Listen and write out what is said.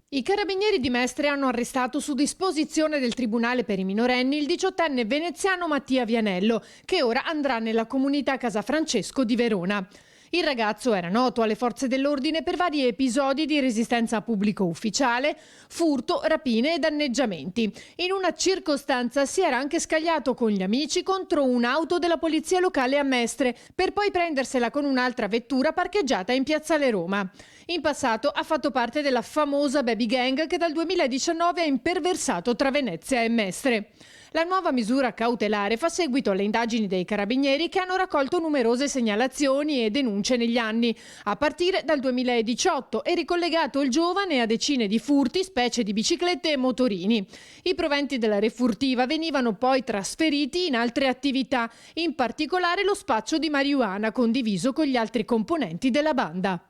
I carabinieri di Mestre hanno arrestato su disposizione del Tribunale per i minorenni il 18enne veneziano Mattia Vianello, che ora andrà nella comunità Casafrancesco di Verona. Il ragazzo era noto alle forze dell'ordine per vari episodi di resistenza a pubblico ufficiale, furto, rapine e danneggiamenti. In una circostanza si era anche scagliato con gli amici contro un'auto della polizia locale a Mestre, per poi prendersela con un'altra vettura parcheggiata in Piazzale Roma. In passato ha fatto parte della famosa baby gang che dal 2019 ha imperversato tra Venezia e Mestre. La nuova misura cautelare fa seguito alle indagini dei carabinieri che hanno raccolto numerose segnalazioni e denunce negli anni, a partire dal 2018, e ricollegato il giovane a decine di furti, specie di biciclette e motorini. I proventi della refurtiva venivano poi trasferiti in altre attività, in particolare lo spaccio di marijuana condiviso con gli altri componenti della banda.